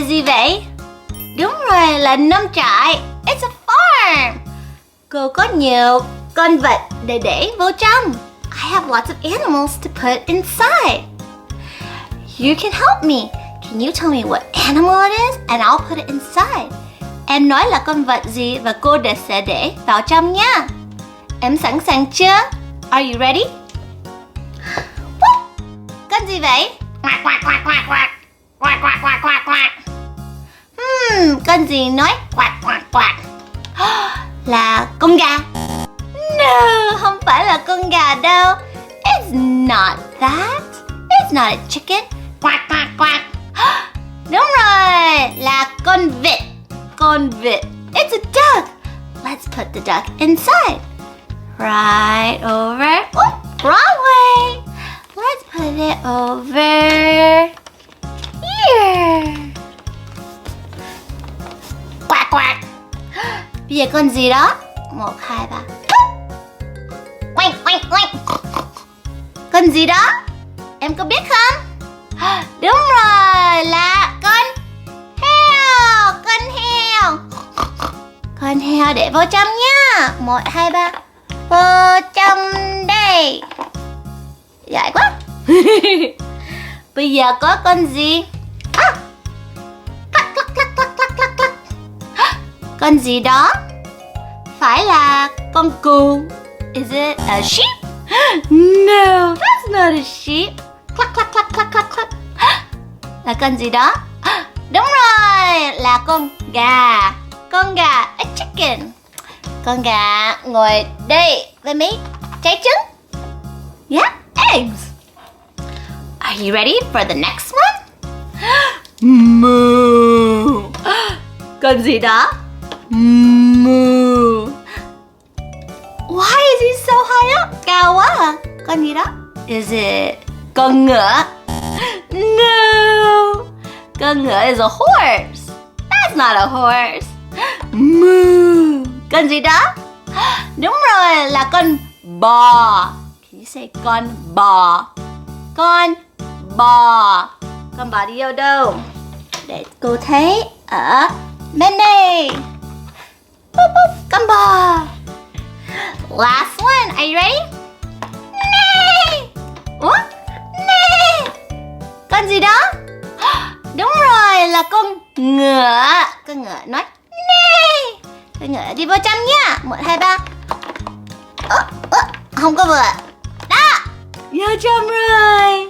gì vậy? Đúng rồi, là nông trại. It's a farm. Cô có nhiều con vật để vô trong. I have lots of animals to put inside. You can help me. Can you tell me what animal it is and I'll put it inside? Em nói là con vật gì và cô sẽ để vào trong nha. Em sẵn sàng chưa? Are you ready? Con gì vậy? Quack quack quack quack quack. Quack quack quack quack quack. Con gì nói Quack quack quack. là con gà. No, không phải là con gà đâu. It's not that. It's not a chicken. Quack quack quack. Đúng rồi, là con vịt. Con vịt. It's a duck. Let's put the duck inside. Right over. Wrong way. Let's put it over here. Quack quack. Bây giờ con gì đó? 1, 2, 3. Quack quack quack. Con gì đó? Em có biết không? Đúng rồi, là con heo. Con heo. Con heo để vô trong nha. 1, 2, 3. Vô trong đây. Giỏi quá. Bây giờ có con gì? Cluck cluck cluck cluck cluck cluck cluck. Con gì đó? Phải là con cừu. Is it a sheep? No, that's not a sheep. Cluck cluck cluck cluck cluck cluck. Là con gì đó? Đúng rồi, là con gà. Con gà, a chicken. Con gà ngồi đây với mấy trái trứng. Yeah, eggs. Are you ready for the next one? Moo. Con gì đó? Moo. Why is he so high up? Cao quá à? Con gì đó? Is it con ngựa? No. Con ngựa is a horse. That's not a horse. Moo. Con gì đó? Đúng rồi, là con bò. Can you say con bò? Con bò. Con bò đi đâu? Để cô thấy ở bên đây. Boop, boop, con bò. Last one, are you ready? Nè. Ủa? Nè. Con gì đó? Đúng rồi, là con ngựa. Con ngựa nói nè. Con ngựa đi vô trong nha. 1, 2, 3. Không có vừa. Đó. Vô trong rồi.